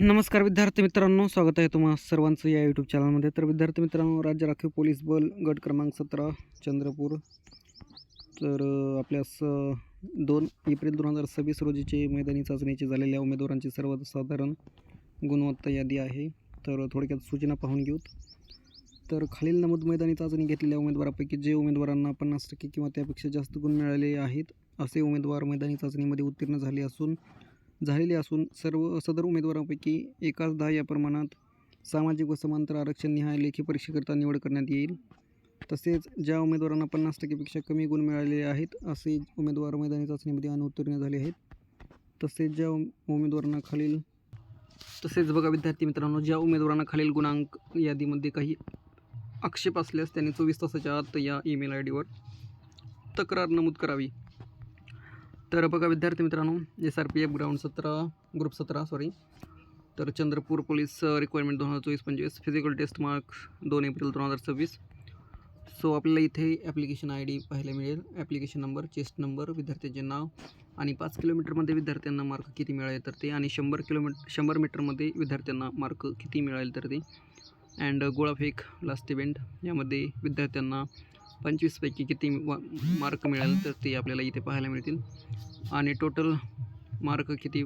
नमस्कार विद्यार्थी मित्रांनो, स्वागत आहे तुम्हा सर्वांचं या यूट्यूब चॅनलमध्ये. तर विद्यार्थी मित्रांनो, राज्य राखीव पोलीस बल गट क्रमांक 17 चंद्रपूर. तर आपल्यास 2 एप्रिल 2026 रोजीचे मैदानी चाचणीचे झालेल्या उमेदवारांची सर्वसाधारण गुणवत्ता यादी आहे. तर थोडक्यात सूचना पाहून घेऊत. तर खालील नमूद मैदानी चाचणी घेतलेल्या उमेदवारापैकी जे उमेदवारांना 50% किंवा त्यापेक्षा जास्त गुण मिळाले आहेत असे उमेदवार मैदानी चाचणीमध्ये उत्तीर्ण झालेले असून सर्व सदर उमेदवारांपैकी एकास 10 या प्रमाणात सामाजिक व समांतर आरक्षण निहाय लेखी परीक्षेकरता निवड करण्यात येईल. तसेच ज्या उमेदवारांना 50%पेक्षा कमी गुण मिळालेले आहेत असे उमेदवार मैदानी चाचणीमध्ये अनुत्तीर्ण झाले आहेत. तसेच बघा विद्यार्थी मित्रांनो, ज्या उमेदवारांना खालील गुणांक यादीमध्ये काही आक्षेप असल्यास त्यांनी 24 तासाच्या आत या ईमेल ID वर तक्रार नमूद करावी. तर बघा विद्यार्थी मित्रांनो, SRPF ग्रुप 17 तर Chandrapur police requirement 2024-25 physical test marks 2 April 2026. So आपल्याला इथे ॲप्लिकेशन ID पाहायला मिळेल. ॲप्लिकेशन नंबर, चेस्ट नंबर, विद्यार्थ्यांचे नाव आणि 5 किलोमीटरमध्ये विद्यार्थ्यांना मार्क किती मिळाले तर ते, आणि 100 मीटरमध्ये विद्यार्थ्यांना मार्क किती मिळाले तर ते, अँड गोळाफेक लास्ट इव्हेंट यामध्ये विद्यार्थ्यांना 25 पैकी किती मार्क मिळाले तर ते आपल्याला इथे पाहायला मिळतील, आणि टोटल मार्क किती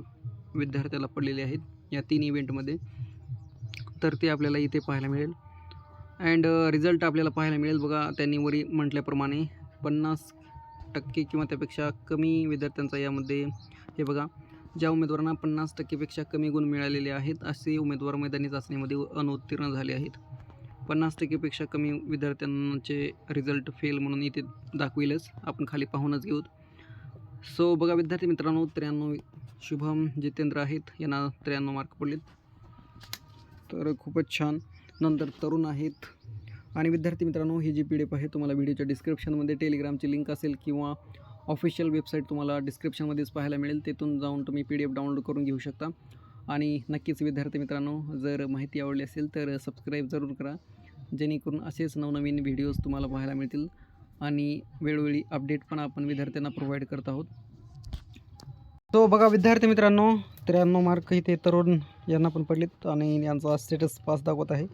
विद्यार्थ्याला पडलेले आहेत या 3 इव्हेंटमध्ये तर ते आपल्याला इथे पाहायला मिळेल. अँड रिझल्ट आपल्याला पाहायला मिळेल. बघा, त्यांनी वरी म्हटल्याप्रमाणे 50% किंवा त्यापेक्षा कमी विद्यार्थ्यांचा यामध्ये, हे बघा, ज्या उमेदवारांना 50%पेक्षा कमी गुण मिळालेले आहेत असे उमेदवार मैदानी चाचणीमध्ये अनुत्तीर्ण झाले आहेत. 50%पेक्षा कमी विद्यार्थ्यांचे रिझल्ट फेल म्हणून इथे दाखविलच, आपण खाली पाहूनच घेऊ. सो बघा विद्यार्थी मित्रांनो, 93 शुभम जितेंद्र आहेत, यांना 93 मार्क पडलेत. तर खूपच छान. नंतर तरुण आहेत. आणि विद्यार्थी मित्रांनो, ही जी PDF आहे तुम्हाला व्हिडिओच्या डिस्क्रिप्शनमध्ये टेलिग्रामची लिंक असेल किंवा ऑफिशियल वेबसाईट तुम्हाला डिस्क्रिप्शनमध्येच पाहायला मिळेल. तिथून जाऊन तुम्ही PDF डाउनलोड करून घेऊ शकता. आणि नक्कीच विद्यार्थी मित्रांनो, जर माहिती आवडली असेल तर सबस्क्राईब जरूर करा, जेणेकरून असेच नवनवीन व्हिडिओज तुम्हाला पाहायला मिळतील. आणि वेळोवेळी अपडेट पण आपण विद्यार्थ्यांना प्रोव्हाइड करत आहोत. तो बघा विद्यार्थी मित्रांनो, 93 मार्क इथे तरुण यांना पण पडलेत आणि यांचा स्टेटस पास दाखवत आहे.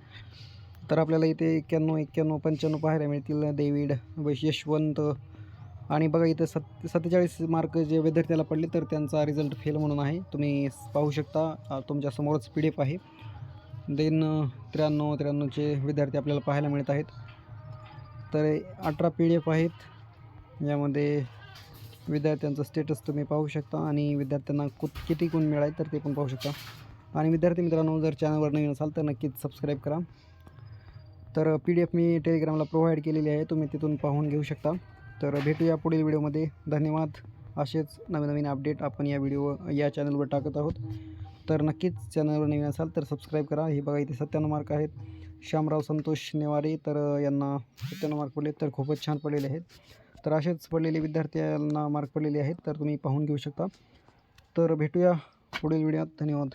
तर आपल्याला इथे 91, 91, 95 पाहायला मिळतील. डेव्हिड, यशवंत, आणि बघा इथे 47 मार्क जे विद्यार्थ्याला पडले तर त्यांचा रिझल्ट फेल म्हणून आहे. तुम्ही पाहू शकता, तुमच्यासमोरच PDF आहे. देन 93चे विद्यार्थी आपल्याला पाहायला मिळत आहेत. तर 18 PDF आहेत. यामध्ये विद्यार्थ्यांचं स्टेटस तुम्ही पाहू शकता आणि विद्यार्थ्यांना किती गुण मिळाले तर ते पण पाहू शकता. आणि विद्यार्थी मित्रांनो, जर चॅनलवर नवीन असाल तर नक्कीच सबस्क्राईब करा. तर PDF मी टेलिग्रामला प्रोव्हाइड केलेली आहे, तुम्ही तिथून पाहून घेऊ शकता. तर भेटूया पुढील व्हिडिओमध्ये. धन्यवाद. असेच नवीन अपडेट आपण या चॅनलवर टाकत आहोत. तर नक्कीच चॅनलवर नवीन असाल तर सबस्क्राईब करा. हे बघा इथे 97 मार्क आहेत. श्यामराव संतोष नेवारे, तर यांना 97 मार्क पडले, तर खूपच छान पडलेले आहेत. तर असेच पडलेले विद्यार्थ्यांना मार्क पडलेले आहेत, तर तुम्ही पाहून घेऊ शकता. तर भेटूया पुढील व्हिडिओत. धन्यवाद.